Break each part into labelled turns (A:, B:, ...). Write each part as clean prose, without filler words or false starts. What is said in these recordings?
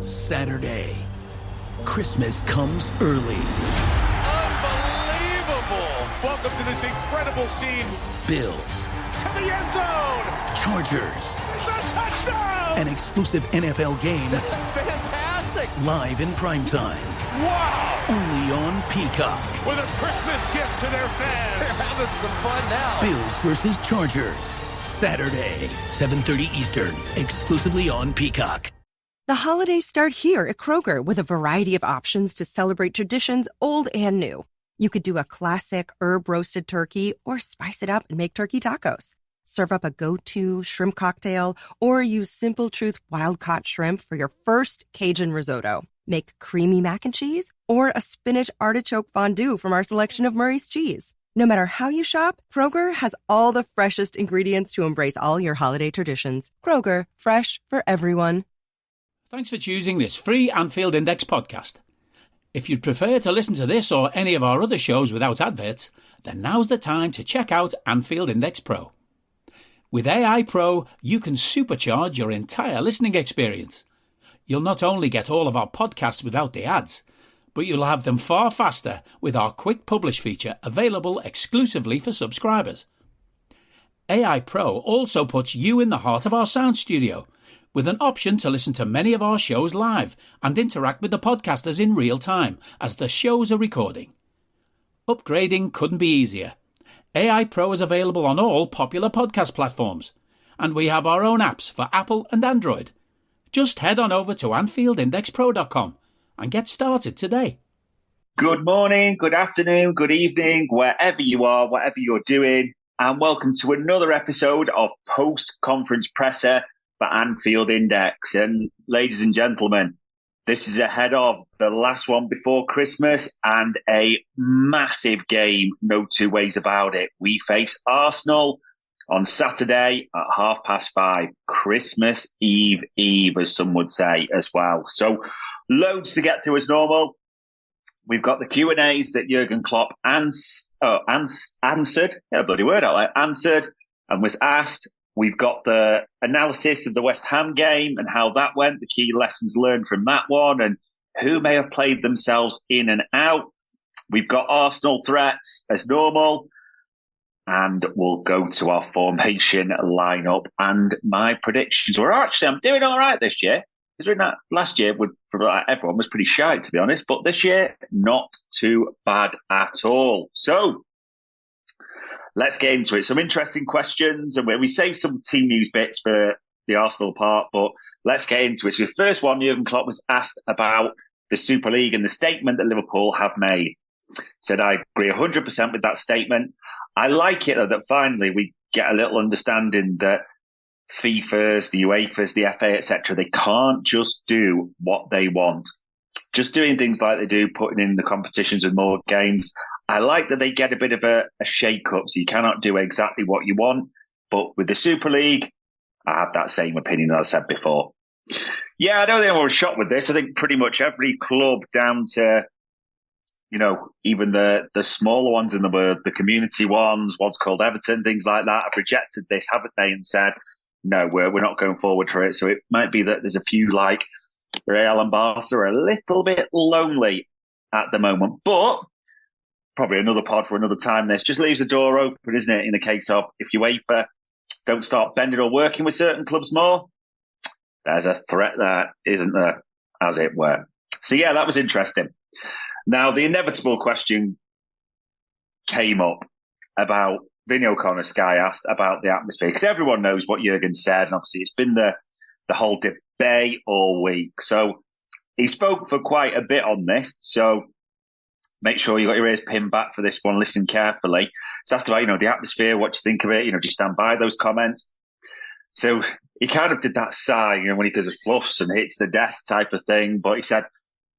A: Saturday. Christmas comes early.
B: Unbelievable! Welcome to this incredible scene.
A: Bills.
B: To the end zone!
A: Chargers.
B: It's a touchdown!
A: An exclusive NFL game.
B: That's fantastic!
A: Live in primetime.
B: Wow!
A: Only on Peacock.
B: With a Christmas gift to their fans.
C: They're having some fun now.
A: Bills versus Chargers. Saturday, 7:30 Eastern. Exclusively on Peacock.
D: The holidays start here at Kroger with a variety of options to celebrate traditions old and new. You could do a classic herb-roasted turkey or spice it up and make turkey tacos. Serve up a go-to shrimp cocktail or use Simple Truth wild-caught shrimp for your first Cajun risotto. Make creamy mac and cheese or a spinach artichoke fondue from our selection of Murray's cheese. No matter how you shop, Kroger has all the freshest ingredients to embrace all your holiday traditions. Kroger, fresh for everyone.
E: Thanks for choosing this free Anfield Index podcast. If you'd prefer to listen to this or any of our other shows without adverts, then now's the time to check out Anfield Index Pro. With AI Pro, you can supercharge your entire listening experience. You'll not only get all of our podcasts without the ads, but you'll have them far faster with our Quick Publish feature available exclusively for subscribers. AI Pro also puts you in the heart of our sound studio, with an option to listen to many of our shows live and interact with the podcasters in real time as the shows are recording. Upgrading couldn't be easier. AI Pro is available on all popular podcast platforms, and we have our own apps for Apple and Android. Just head on over to AnfieldIndexPro.com and get started today.
F: Good morning, good afternoon, good evening, wherever you are, whatever you're doing, and welcome to another episode of Post-Conference Presser for Anfield Index. And ladies and gentlemen, this is ahead of the last one before Christmas and a massive game, no two ways about it. We face Arsenal on Saturday at 5:30, Christmas Eve, as some would say as well. So loads to get to as normal. We've got the Q&As that Jurgen Klopp answered, answered and was asked. We've got the analysis of the West Ham game and how that went, the key lessons learned from that one, and who may have played themselves in and out. We've got Arsenal threats as normal, and we'll go to our formation lineup and my predictions. I'm doing all right this year. Because last year, everyone was pretty shy, to be honest, but this year, not too bad at all. So, let's get into it. Some interesting questions, and we save some team news bits for the Arsenal part, but let's get into it. So the first one, Jurgen Klopp was asked about the Super League and the statement that Liverpool have made. Said, I agree 100% with that statement. I like it that finally we get a little understanding that FIFAs, the UEFAs, the FA, etc., they can't just do what they want. Just doing things like they do, putting in the competitions with more games. I like that they get a bit of a shake-up, so you cannot do exactly what you want. But with the Super League, I have that same opinion that I said before. Yeah, I don't think anyone was shocked with this. I think pretty much every club down to, even the smaller ones in the world, the community ones, what's called Everton, things like that, have rejected this, haven't they, and said, no, we're not going forward for it. So it might be that there's a few like Real and Barca are a little bit lonely at the moment, but probably another pod for another time. This just leaves the door open, isn't it? In the case of if UEFA don't start bending or working with certain clubs more, there's a threat there, isn't there, as it were. So yeah, that was interesting. Now, the inevitable question came up about Vinny O'Connor. Sky asked about the atmosphere, because everyone knows what Jurgen said, and obviously it's been the whole debate all week. So he spoke for quite a bit on this. So make sure you got your ears pinned back for this one. Listen carefully. So asked about, the atmosphere, what you think of it. Do you stand by those comments? So he kind of did that sigh, when he goes fluffs and hits the desk type of thing. But he said,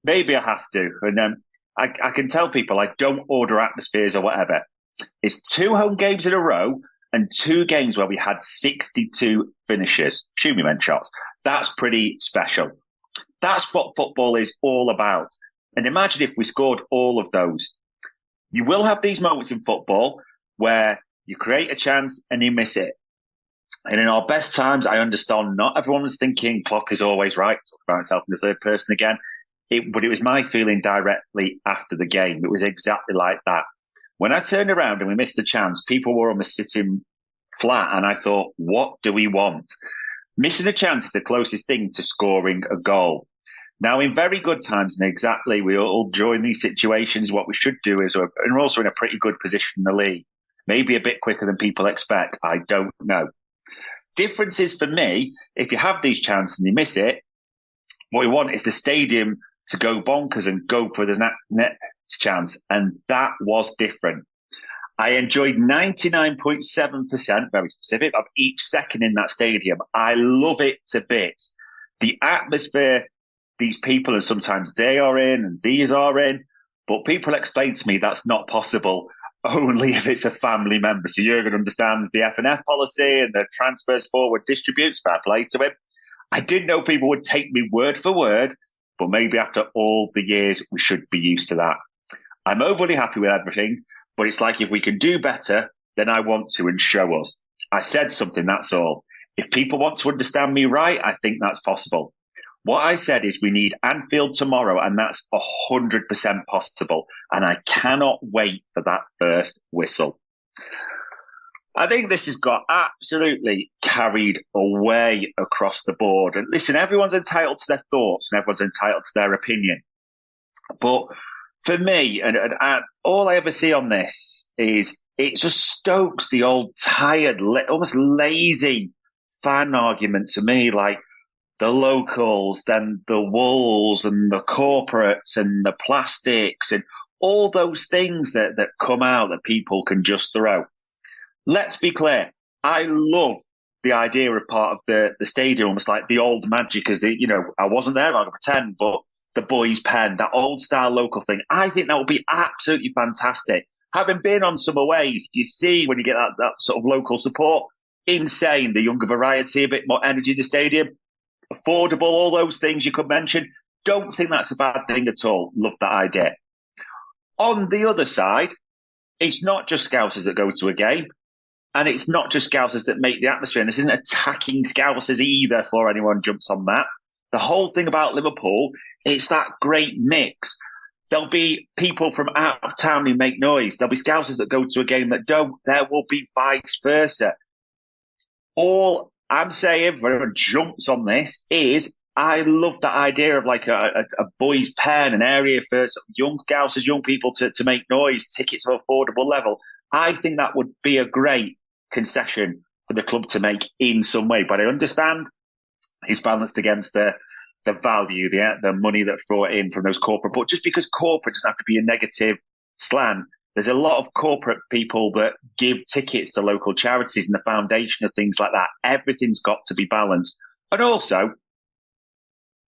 F: maybe I have to. And I can tell people I don't order atmospheres or whatever. It's 2 home games in a row and 2 games where we had 62 finishes. Shoot me, meant shots. That's pretty special. That's what football is all about. And imagine if we scored all of those. You will have these moments in football where you create a chance and you miss it. And in our best times, I understand not everyone was thinking Klopp is always right, talk about himself in the third person again. But it was my feeling directly after the game. It was exactly like that. When I turned around and we missed the chance, people were almost sitting flat. And I thought, what do we want? Missing a chance is the closest thing to scoring a goal. Now, in very good times, and exactly, we all join these situations. What we should do is, and we're also in a pretty good position in the league, maybe a bit quicker than people expect. I don't know. Difference is for me, if you have these chances and you miss it, what we want is the stadium to go bonkers and go for the next chance. And that was different. I enjoyed 99.7%, very specific, of each second in that stadium. I love it to bits. The atmosphere these people, and sometimes they are in and these are in, but people explain to me that's not possible only if it's a family member. So Jurgen understands the F&F policy and the transfers forward distributes, fair play to him. I didn't know people would take me word for word, but maybe after all the years, we should be used to that. I'm overly happy with everything, but it's like if we can do better, then I want to and show us. I said something, that's all. If people want to understand me right, I think that's possible. What I said is we need Anfield tomorrow, and that's 100% possible. And I cannot wait for that first whistle. I think this has got absolutely carried away across the board. And listen, everyone's entitled to their thoughts and everyone's entitled to their opinion. But for me, and all I ever see on this is it just stokes the old tired, almost lazy fan argument to me, like the locals, then the Wolves and the corporates and the plastics and all those things that come out that people can just throw. Let's be clear. I love the idea of part of the stadium, almost like the old magic, as I wasn't there, I can pretend, but the boys' pen, that old style local thing. I think that would be absolutely fantastic. Having been on some aways, you see when you get that sort of local support, insane. The younger variety, a bit more energy in the stadium, affordable, all those things you could mention. Don't think that's a bad thing at all. Love that idea. On the other side, it's not just Scousers that go to a game. And it's not just Scousers that make the atmosphere. And this isn't attacking Scousers either, for anyone jumps on that. The whole thing about Liverpool, it's that great mix. There'll be people from out of town who make noise. There'll be Scousers that go to a game that don't. There will be vice versa. All I'm saying, for everyone jumps on this, is I love that idea of like a boys' pen, an area for young Scousers, young people to make noise, tickets at an affordable level. I think that would be a great concession for the club to make in some way. But I understand it's balanced against the value, the money that's brought in from those corporate. But just because corporate doesn't have to be a negative slant, there's a lot of corporate people that give tickets to local charities and the foundation of things like that. Everything's got to be balanced. And also,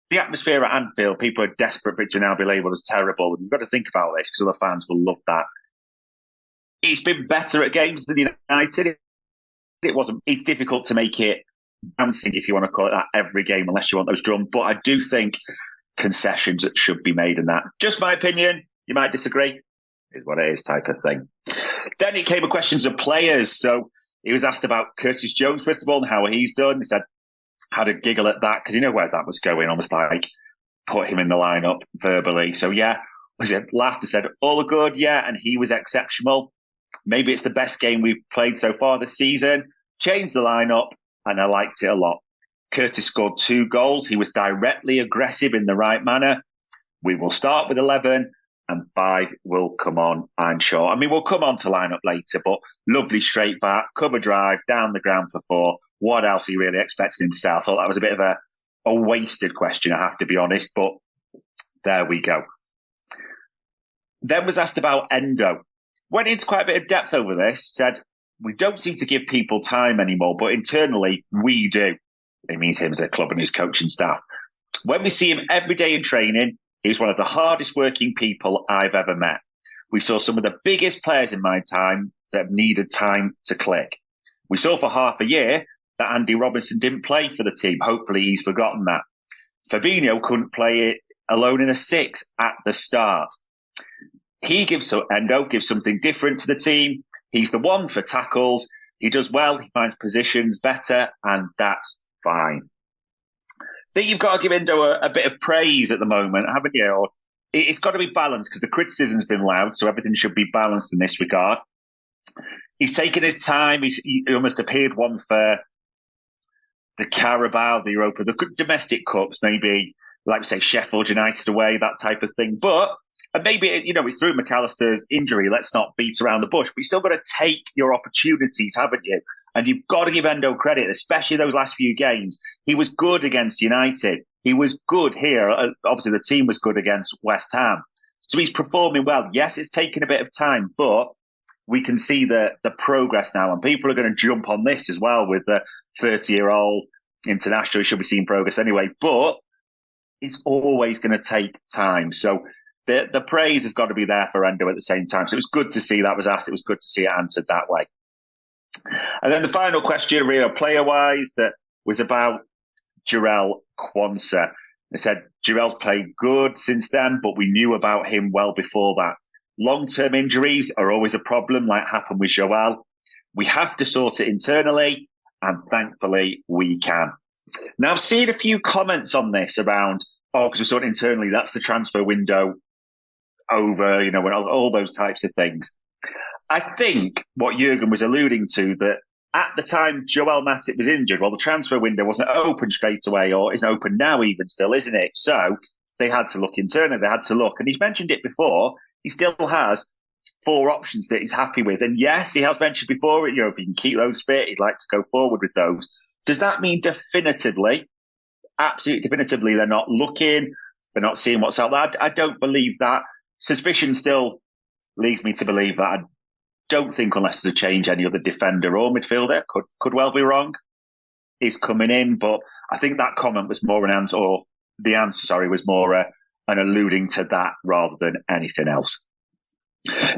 F: the atmosphere at Anfield, people are desperate for it to now be labelled as terrible. And you've got to think about this because other fans will love that. It's been better at games than United. It's difficult to make it dancing, if you want to call it that, every game, unless you want those drums. But I do think concessions should be made in that. Just my opinion. You might disagree. Is what it is, type of thing. Then it came to questions of players. So he was asked about Curtis Jones, first of all, and how he's done. He said, had a giggle at that, because you know where that was going, almost like put him in the lineup verbally. So yeah, he laughed and said, all good, yeah, and he was exceptional. Maybe it's the best game we've played so far this season. Changed the lineup, and I liked it a lot. Curtis scored 2 goals. He was directly aggressive in the right manner. We will start with 11, and 5 will come on, I'm sure. I mean, we'll come on to lineup later, but lovely straight back, cover drive, down the ground for 4. What else are you really expecting him to say? I thought that was a bit of a wasted question, I have to be honest, but there we go. Then was asked about Endo. Went into quite a bit of depth over this, said, we don't seem to give people time anymore, but internally we do. It means him as a club and his coaching staff. When we see him every day in training, he's one of the hardest working people I've ever met. We saw some of the biggest players in my time that needed time to click. We saw for half a year that Andy Robinson didn't play for the team. Hopefully he's forgotten that. Fabinho couldn't play it alone in a 6 at the start. Endo gives something different to the team. He's the one for tackles, He does well, he finds positions better, and that's fine. I think you've got to give Endo a bit of praise at the moment, haven't you? Or it's got to be balanced because the criticism's been loud, so everything should be balanced in this regard. He's taken his time. He almost appeared one for the Carabao, the Europa, the domestic cups, maybe, like we say, Sheffield United away, that type of thing. But maybe, it's through McAllister's injury. Let's not beat around the bush. But you've still got to take your opportunities, haven't you? And you've got to give Endo credit, especially those last few games. He was good against United. He was good here. Obviously, the team was good against West Ham. So he's performing well. Yes, it's taken a bit of time, but we can see the progress now. And people are going to jump on this as well with the 30-year-old international. He should be seeing progress anyway. But it's always going to take time. So the praise has got to be there for Endo at the same time. So it was good to see that was asked. It was good to see it answered that way. And then the final question, real player-wise, that was about Jarell Quansah. They said Jarell's played good since then, but we knew about him well before that. Long-term injuries are always a problem, like happened with Joel. We have to sort it internally, and thankfully we can. Now, I've seen a few comments on this around, because we sort it internally, that's the transfer window over, when all those types of things. I think what Jurgen was alluding to, that at the time Joel Matip was injured, the transfer window wasn't open straight away, or isn't open now even still, isn't it? So they had to look internally, they had to look. And he's mentioned it before, he still has 4 options that he's happy with. And yes, he has mentioned before, if he can keep those fit, he'd like to go forward with those. Does that mean definitively, absolutely definitively, they're not looking, they're not seeing what's out there? I don't believe that. Suspicion still leads me to believe that. I don't think, unless there's a change, any other defender or midfielder, could well be wrong, is coming in. But I think that comment was more an answer, or the answer, was more an alluding to that rather than anything else.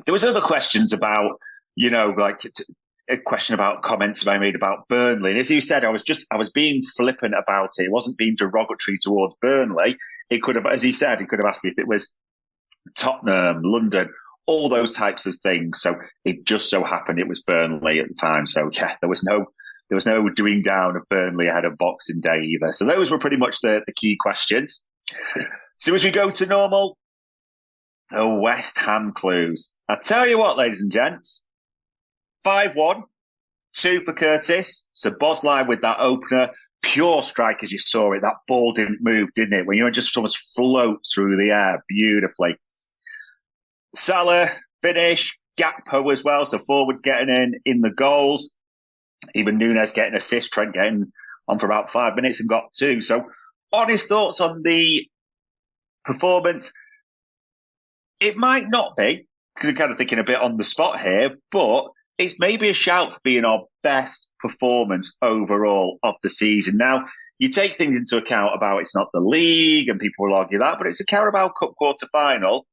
F: There was other questions about, a question about comments I made about Burnley. And as you said, I was being flippant about it. It wasn't being derogatory towards Burnley. It could have, as he said, he could have asked me if it was Tottenham, London, all those types of things. So it just so happened it was Burnley at the time. So yeah, there was no doing down of Burnley ahead of Boxing Day either. So those were pretty much the key questions. So as we go to normal, the West Ham clues. I tell you what, ladies and gents, 5-1, 2 for Curtis. So Bosley with that opener, pure strike as you saw it. That ball didn't move, didn't it? When you just almost float through the air beautifully. Salah, finish, Gakpo as well. So forwards getting in the goals. Even Nunes getting assist, Trent getting on for about 5 minutes and got 2. So honest thoughts on the performance. It might not be, because I'm kind of thinking a bit on the spot here, but it's maybe a shout for being our best performance overall of the season. Now, you take things into account about it's not the league, and people will argue that, but it's a Carabao Cup quarter-final.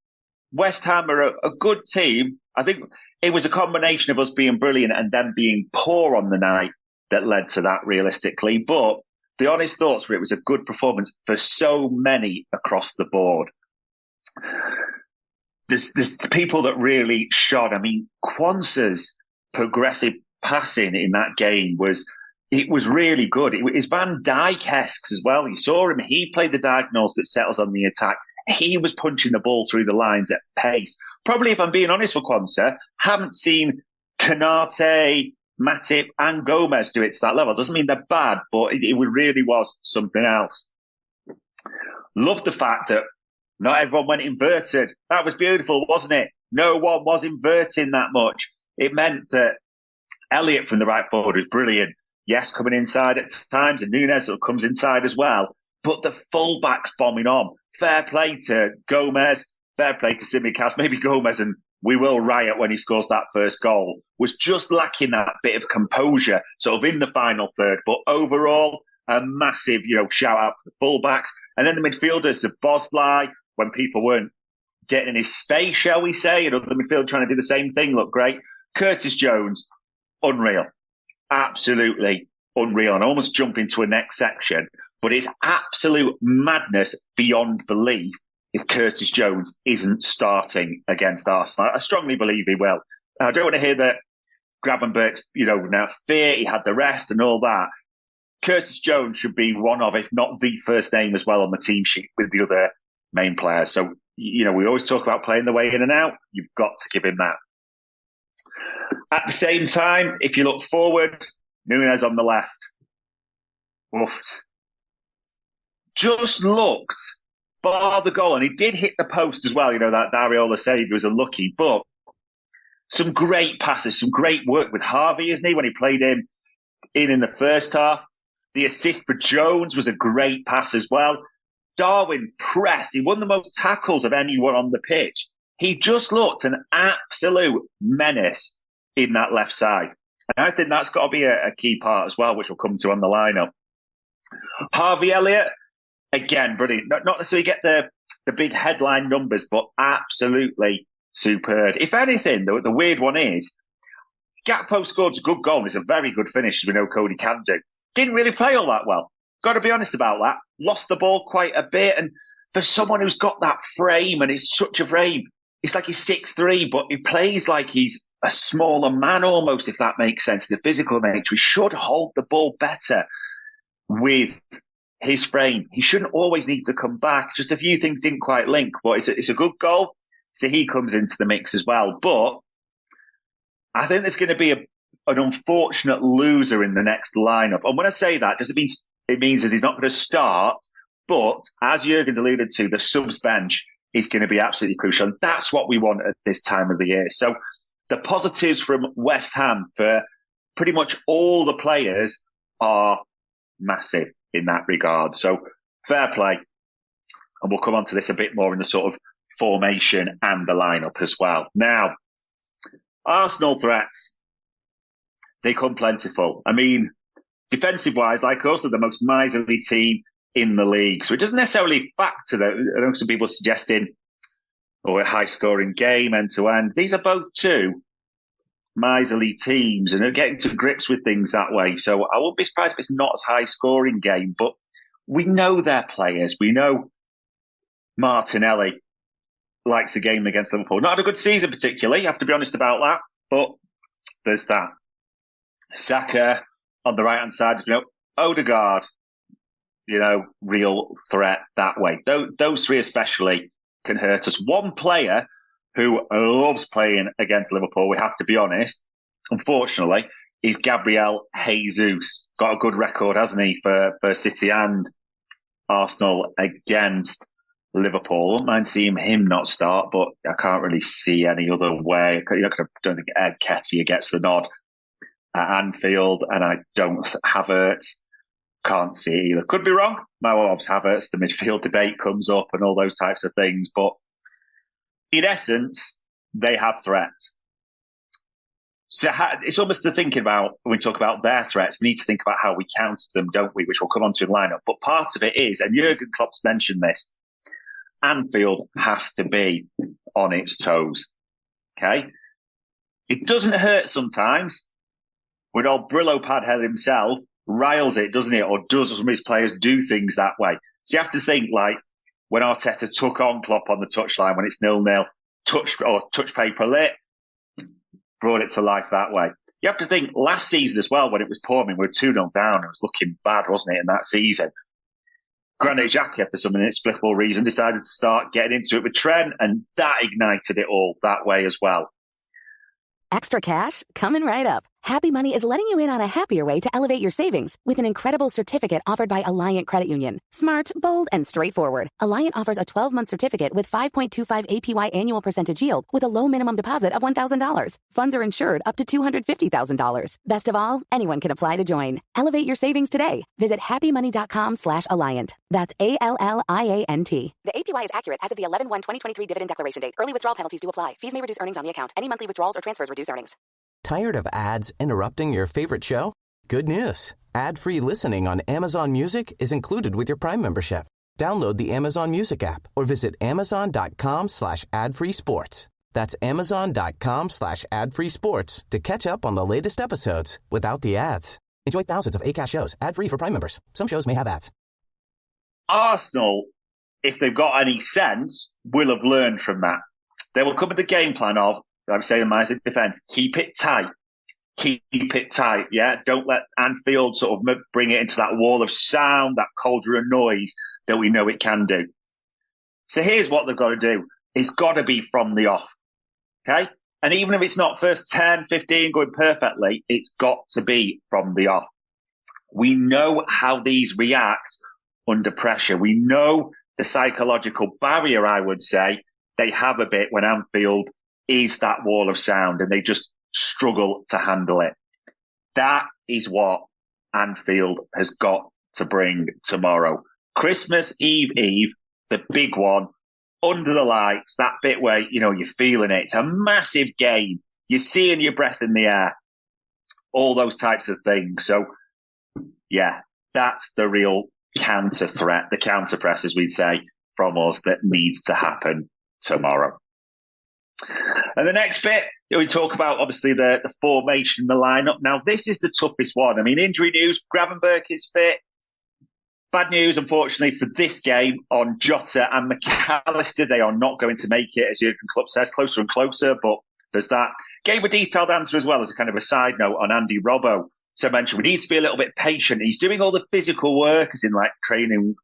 F: West Ham are a good team. I think it was a combination of us being brilliant and them being poor on the night that led to that realistically. But the honest thoughts were it was a good performance for so many across the board. There's people that really shone. I mean, Quansah's progressive passing in that game was really good. It was Van Dijk-esque as well. You saw him. He played the diagonals that settles on the attack. He was punching the ball through the lines at pace. Probably, if I'm being honest with Quansah, haven't seen Konate, Matip and Gomez do it to that level. Doesn't mean they're bad, but it really was something else. Love the fact that not everyone went inverted. That was beautiful, wasn't it? No one was inverting that much. It meant that Elliott from the right forward was brilliant. Yes, coming inside at times, and Nunes comes inside as well. But the fullbacks bombing on. Fair play to Gomez, fair play to Tsimikas. Maybe Gomez, and we will riot when he scores that first goal, was just lacking that bit of composure sort of in the final third. But overall, a massive, shout out for the fullbacks. And then the midfielders of Bosley, when people weren't getting in his space, shall we say, and other midfielders trying to do the same thing, look great. Curtis Jones, unreal. Absolutely unreal. And I almost jump into a next section, but it's absolute madness beyond belief if Curtis Jones isn't starting against Arsenal. I strongly believe he will. I don't want to hear that Gravenberch, now fit, he had the rest and all that. Curtis Jones should be one of, if not the first name as well on the team sheet with the other main players. So, we always talk about playing the way in and out. You've got to give him that. At the same time, if you look forward, Nunez on the left. Oof. Just looked, bar the goal, and he did hit the post as well. That Dariola save was unlucky, but some great passes, some great work with Harvey, isn't he, when he played him in the first half. The assist for Jones was a great pass as well. Darwin pressed. He won the most tackles of anyone on the pitch. He just looked an absolute menace in that left side. And I think that's got to be a key part as well, which we'll come to on the lineup. Harvey Elliott, again, brilliant. Not necessarily get the big headline numbers, but absolutely superb. If anything, the weird one is, Gakpo scored a good goal and it's a very good finish, as we know Cody can do. Didn't really play all that well. Got to be honest about that. Lost the ball quite a bit. And for someone who's got that frame, and it's such a frame, it's like he's 6'3", but he plays like he's a smaller man almost, if that makes sense. The physical nature. He should hold the ball better with his frame. He shouldn't always need to come back. Just a few things didn't quite link, but it's a good goal. So he comes into the mix as well. But I think there's going to be an unfortunate loser in the next lineup. And when I say that, it means that he's not going to start. But as Jurgen's alluded to, the subs bench is going to be absolutely crucial. And that's what we want at this time of the year. So the positives from West Ham for pretty much all the players are massive in that regard. So fair play. And we'll come on to this a bit more in the sort of formation and the lineup as well. Now, Arsenal threats, they come plentiful. I mean, defensive-wise, like us, they're the most miserly team in the league. So it doesn't necessarily factor that. I know some people suggesting, a high-scoring game, end-to-end. These are both two miserly teams and are getting to grips with things that way. So I wouldn't be surprised if it's not as high-scoring game, but we know their players. We know Martinelli likes a game against Liverpool. Not had a good season particularly, I have to be honest about that, but there's that. Saka on the right-hand side, Odegaard, real threat that way. Those three especially can hurt us. One player who loves playing against Liverpool, we have to be honest, unfortunately, is Gabriel Jesus. Got a good record, hasn't he, for City and Arsenal against Liverpool. I wouldn't mind seeing him not start, but I can't really see any other way. I don't think Ed Ketia gets the nod at Anfield, and I don't Havertz. Can't see it either. Could be wrong. Havertz, the midfield debate comes up and all those types of things. But in essence, they have threats. So it's almost the thinking about, when we talk about their threats, we need to think about how we counter them, don't we? Which we'll come on to in lineup. But part of it is, and Jurgen Klopp's mentioned this, Anfield has to be on its toes. Okay? It doesn't hurt sometimes when old Brillo Padhead himself riles it, doesn't it? Or does some of his players do things that way? So you have to think, like, when Arteta took on Klopp on the touchline, when it's 0-0, touch paper lit, brought it to life that way. You have to think last season as well, when it was pouring, we were 2-0 down. It was looking bad, wasn't it, in that season? Granit Xhaka, for some inexplicable reason, decided to start getting into it with Trent, and that ignited it all that way as well.
C: Extra cash? Coming right up. Happy Money is letting you in on a happier way to elevate your savings with an incredible certificate offered by Alliant Credit Union. Smart, bold, and straightforward. Alliant offers a 12-month certificate with 5.25 APY annual percentage yield with a low minimum deposit of $1,000. Funds are insured up to $250,000. Best of all, anyone can apply to join. Elevate your savings today. Visit happymoney.com/Alliant. That's ALLIANT. The APY is accurate as of the 11/1/2023 dividend declaration date. Early withdrawal penalties do apply. Fees may reduce earnings on the account. Any monthly withdrawals or transfers reduce earnings.
G: Tired of ads interrupting your favorite show? Good news. Ad-free listening on Amazon Music is included with your Prime membership. Download the Amazon Music app or visit amazon.com/ad-free sports. That's amazon.com/ad-free sports to catch up on the latest episodes without the ads. Enjoy thousands of Acast shows ad-free for Prime members. Some shows may have ads.
F: Arsenal, if they've got any sense, will have learned from that. They will come with the game plan of, I'm saying, my defence, keep it tight, keep it tight, yeah? Don't let Anfield sort of bring it into that wall of sound, that cauldron of noise that we know it can do. So here's what they've got to do. It's got to be from the off, okay? And even if it's not first 10, 15 going perfectly, it's got to be from the off. We know how these react under pressure. We know the psychological barrier, I would say, they have a bit when Anfield is that wall of sound and they just struggle to handle it. That is what Anfield has got to bring tomorrow. Christmas Eve, the big one, under the lights, that bit where, you're feeling it. It's a massive game. You're seeing your breath in the air, all those types of things. So, yeah, that's the real counter threat, the counter press, as we'd say, from us that needs to happen tomorrow. And the next bit, we talk about, obviously, the formation, the lineup. Now, this is the toughest one. I mean, injury news, Gravenberch is fit. Bad news, unfortunately, for this game on Jota and McAllister. They are not going to make it, as Jurgen Klopp says, closer and closer, but there's that. Gave a detailed answer as well as a kind of a side note on Andy Robbo. So I mentioned we need to be a little bit patient. He's doing all the physical work, as in like training,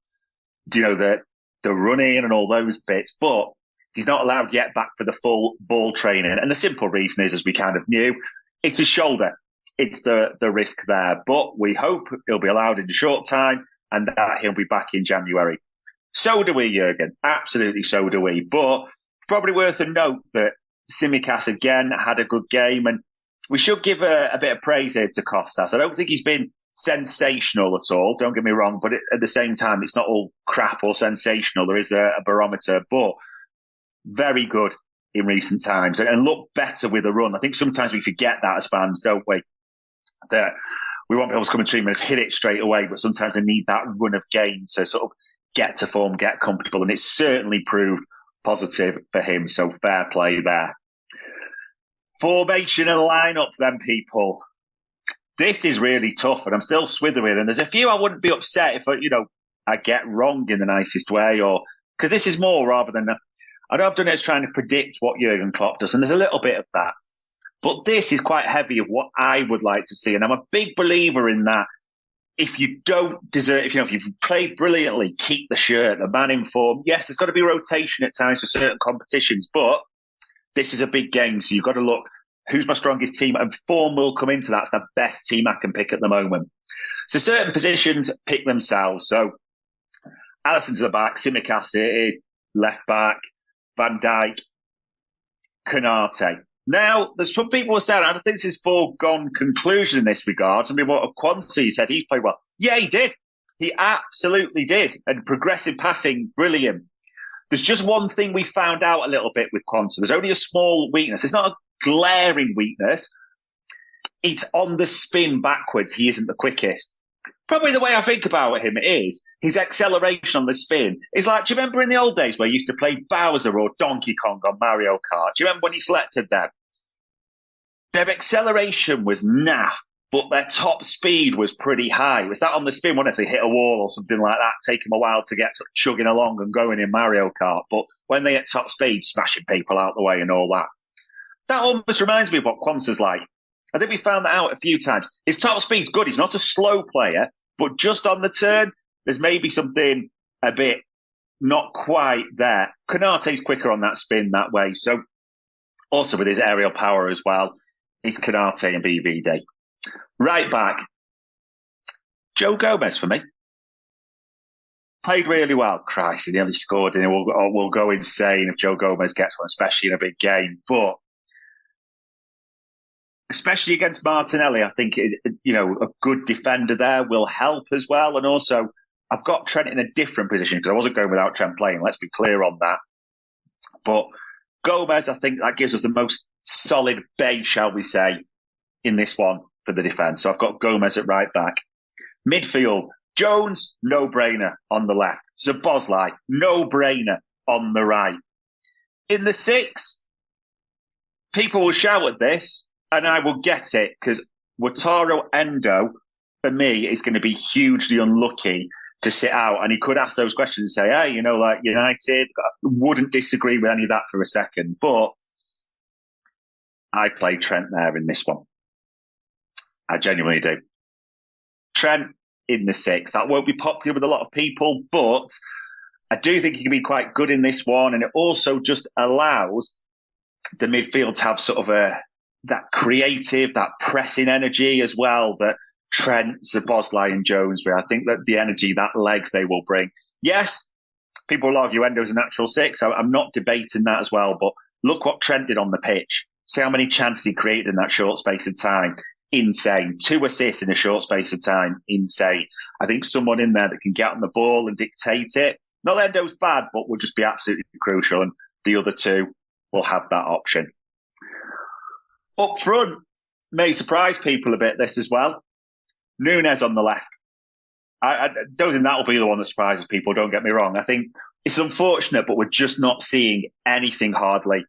F: the running and all those bits, but he's not allowed yet back for the full ball training. And the simple reason is, as we kind of knew, it's his shoulder. It's the risk there. But we hope he'll be allowed in a short time and that he'll be back in January. So do we, Jurgen. Absolutely so do we. But probably worth a note that Tsimikas again had a good game. And we should give a bit of praise here to Kostas. I don't think he's been sensational at all. Don't get me wrong. But at the same time, it's not all crap or sensational. There is a barometer. But very good in recent times and look better with a run. I think sometimes we forget that as fans, don't we? That we want people to come and treat him and hit it straight away, but sometimes they need that run of game to sort of get to form, get comfortable. And it's certainly proved positive for him. So fair play there. Formation and lineup then, people. This is really tough and I'm still swithering. And there's a few I wouldn't be upset if, I get wrong in the nicest way, or because this is more rather than I know I've done it as trying to predict what Jurgen Klopp does, and there's a little bit of that. But this is quite heavy of what I would like to see. And I'm a big believer in that. If you don't deserve, if you've played brilliantly, keep the shirt, the man in form. Yes, there's got to be rotation at times for certain competitions, but this is a big game. So you've got to look, who's my strongest team? And form will come into that. It's the best team I can pick at the moment. So certain positions pick themselves. So Alisson to the back, Tsimikas left back, Van Dijk, Konate. Now, there's some people who said, I don't think this is foregone conclusion in this regard. I mean, what Kwanzaa said, he played well. Yeah, he did. He absolutely did. And progressive passing, brilliant. There's just one thing we found out a little bit with Kwanzaa. There's only a small weakness. It's not a glaring weakness. It's on the spin backwards. He isn't the quickest. Probably the way I think about him is his acceleration on the spin. It's like, do you remember in the old days where you used to play Bowser or Donkey Kong on Mario Kart? Do you remember when he selected them? Their acceleration was naff, but their top speed was pretty high. It was that on the spin, wasn't it? If they hit a wall or something like that, take them a while to get chugging along and going in Mario Kart. But when they hit top speed, smashing people out the way and all that. That almost reminds me of what Kwanzaa's like. I think we found that out a few times. His top speed's good. He's not a slow player, but just on the turn, there's maybe something a bit not quite there. Konate's quicker on that spin that way. So also with his aerial power as well, he's Konate and BVD. Right back, Joe Gomez for me. Played really well. Christ, he nearly scored, and we'll go insane if Joe Gomez gets one, especially in a big game. But especially against Martinelli, I think a good defender there will help as well. And also, I've got Trent in a different position because I wasn't going without Trent playing. Let's be clear on that. But Gomez, I think that gives us the most solid base, shall we say, in this one for the defence. So I've got Gomez at right back. Midfield, Jones, no-brainer on the left. Szoboszlai, no-brainer on the right. In the six, people will shout at this, and I will get it, because Wataru Endo, for me, is going to be hugely unlucky to sit out. And he could ask those questions and say, hey, United, wouldn't disagree with any of that for a second. But I play Trent there in this one. I genuinely do. Trent in the 6. That won't be popular with a lot of people, but I do think he can be quite good in this one. And it also just allows the midfield to have sort of that creative, that pressing energy as well that Trent, Szoboszlai and Jones bring. I think that the energy, that legs they will bring. Yes, people will argue Endo's a natural 6. I'm not debating that as well, but look what Trent did on the pitch. See how many chances he created in that short space of time. Insane. 2 assists in a short space of time. Insane. I think someone in there that can get on the ball and dictate it. Not that Endo's bad, but will just be absolutely crucial. And the other 2 will have that option. Up front, may surprise people a bit, this as well. Núñez on the left. I don't think that will be the one that surprises people, don't get me wrong. I think it's unfortunate, but we're just not seeing anything hardly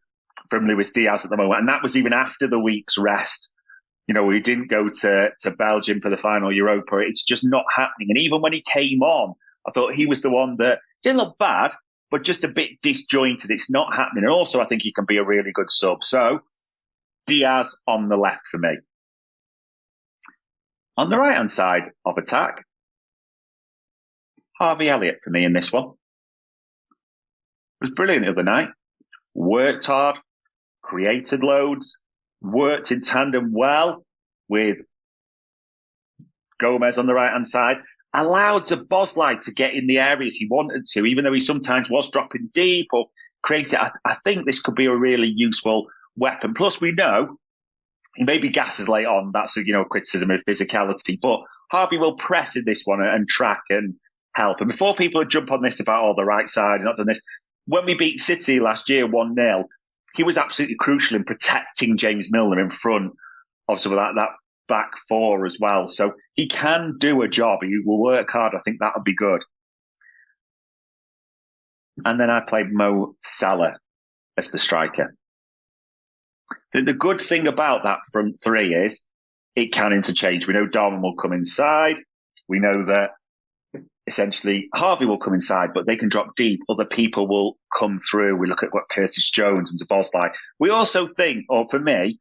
F: from Luis Diaz at the moment. And that was even after the week's rest. You know, we didn't go to Belgium for the final Europa. It's just not happening. And even when he came on, I thought he was the one that didn't look bad, but just a bit disjointed. It's not happening. And also, I think he can be a really good sub. So, Diaz on the left for me. On the right-hand side of attack, Harvey Elliott for me in this one. Was brilliant the other night. Worked hard, created loads, worked in tandem well with Gomez on the right-hand side. Allowed Szoboszlai to get in the areas he wanted to, even though he sometimes was dropping deep or creating. I think this could be a really useful weapon. Plus, we know he maybe gasses late on. That's a criticism of physicality. But Harvey will press in this one and track and help. And before people jump on this about the right side, not done this. When we beat City last year 1-0, he was absolutely crucial in protecting James Milner in front of some of that back 4 as well. So he can do a job. He will work hard. I think that would be good. And then I played Mo Salah as the striker. The good thing about that front 3 is it can interchange. We know Darwin will come inside. We know that essentially Harvey will come inside, but they can drop deep. Other people will come through. We look at what Curtis Jones and Szoboszlai. We also think, or for me,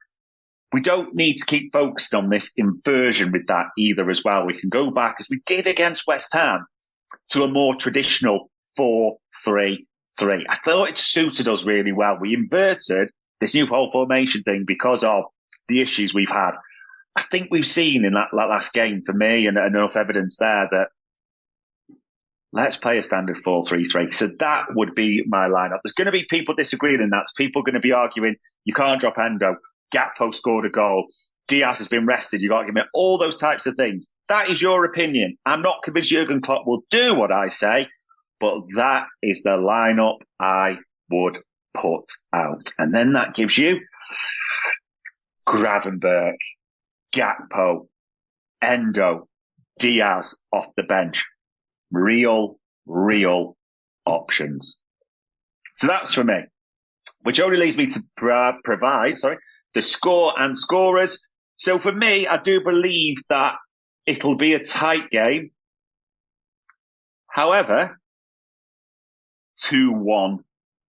F: we don't need to keep focused on this inversion with that either as well. We can go back, as we did against West Ham, to a more traditional 4-3-3. I thought it suited us really well. We inverted this new whole formation thing because of the issues we've had. I think we've seen in that last game, for me, and enough evidence there that let's play a standard 4-3-3. So that would be my lineup. There's going to be people disagreeing in that. There's people going to be arguing, you can't drop Endo. Gakpo scored a goal. Diaz has been rested. You got to give me all those types of things. That is your opinion. I'm not convinced Jurgen Klopp will do what I say, but that is the lineup I would put out. And then that gives you Gravenberch, Gakpo, Endo, Diaz off the bench. Real options. So that's for me, which only leaves me to provide the score and scorers. So for me, I do believe that it'll be a tight game. However, 2-1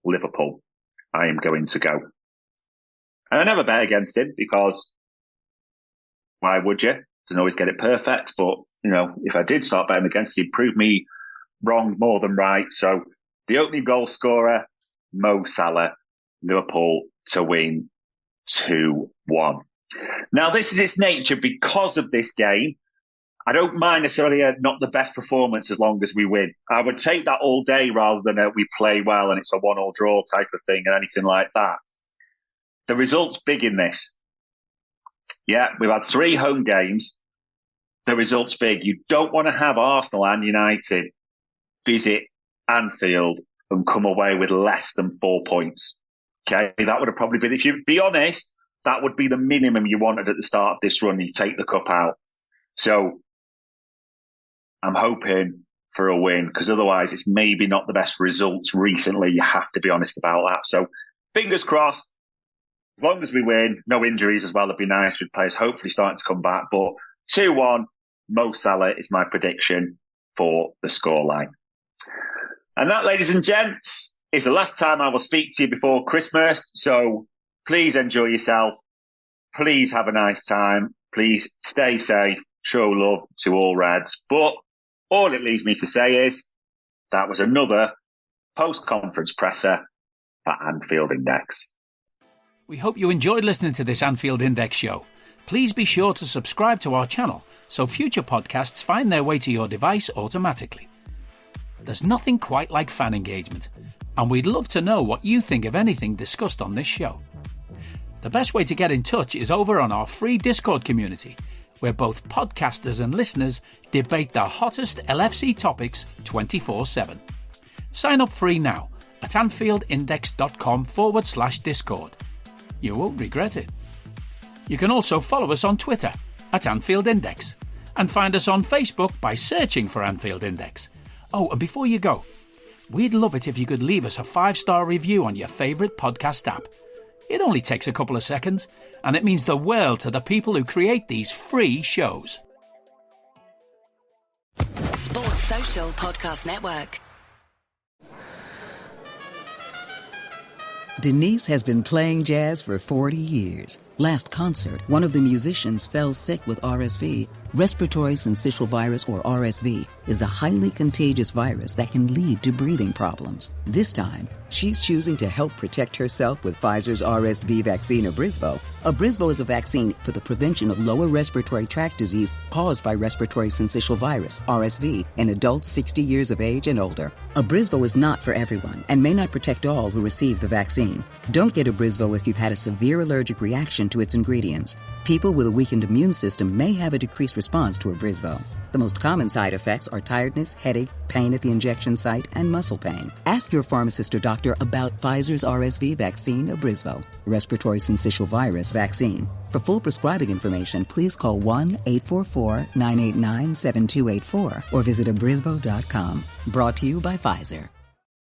F: Liverpool, I am going to go. And I never bet against him because why would you? Don't always get it perfect, but if I did start betting against him, he'd prove me wrong more than right. So the opening goal scorer, Mo Salah, Liverpool to win 2-1. Now, this is its nature because of this game. I don't mind necessarily not the best performance as long as we win. I would take that all day rather than we play well and it's a 1-1 draw type of thing and anything like that. The result's big in this. Yeah, we've had 3 home games. The result's big. You don't want to have Arsenal and United visit Anfield and come away with less than 4 points. Okay, that would have probably been, if you be honest, that would be the minimum you wanted at the start of this run. You take the cup out. So I'm hoping for a win because otherwise it's maybe not the best results recently. You have to be honest about that. So fingers crossed. As long as we win, no injuries as well, it'd be nice with players hopefully starting to come back. But 2-1, Mo Salah is my prediction for the scoreline. And that, ladies and gents, is the last time I will speak to you before Christmas. So please enjoy yourself. Please have a nice time. Please stay safe, show love to all Reds. But all it leaves me to say is that was another post-conference presser for Anfield Index.
E: We hope you enjoyed listening to this Anfield Index show. Please be sure to subscribe to our channel so future podcasts find their way to your device automatically. There's nothing quite like fan engagement, and we'd love to know what you think of anything discussed on this show. The best way to get in touch is over on our free Discord community, where both podcasters and listeners debate the hottest LFC topics 24/7. Sign up free now at AnfieldIndex.com/Discord. You won't regret it. You can also follow us on Twitter at Anfield Index and find us on Facebook by searching for Anfield Index. Oh, and before you go, we'd love it if you could leave us a 5-star review on your favourite podcast app. It only takes a couple of seconds, and it means the world to the people who create these free shows.
H: Sports Social Podcast Network.
I: Denise has been playing jazz for 40 years. Last concert, one of the musicians fell sick with RSV. Respiratory syncytial virus, or RSV, is a highly contagious virus that can lead to breathing problems. This time, she's choosing to help protect herself with Pfizer's RSV vaccine, Abrysvo. Abrysvo is a vaccine for the prevention of lower respiratory tract disease caused by respiratory syncytial virus, RSV, in adults 60 years of age and older. Abrysvo is not for everyone and may not protect all who receive the vaccine. Don't get Abrysvo if you've had a severe allergic reaction to its ingredients. People with a weakened immune system may have a decreased response to Abrysvo. The most common side effects are tiredness, headache, pain at the injection site, and muscle pain. Ask your pharmacist or doctor about Pfizer's RSV vaccine, Abrysvo, respiratory syncytial virus vaccine. For full prescribing information, please call 1-844-989-7284 or visit abrysvo.com. Brought to you by Pfizer.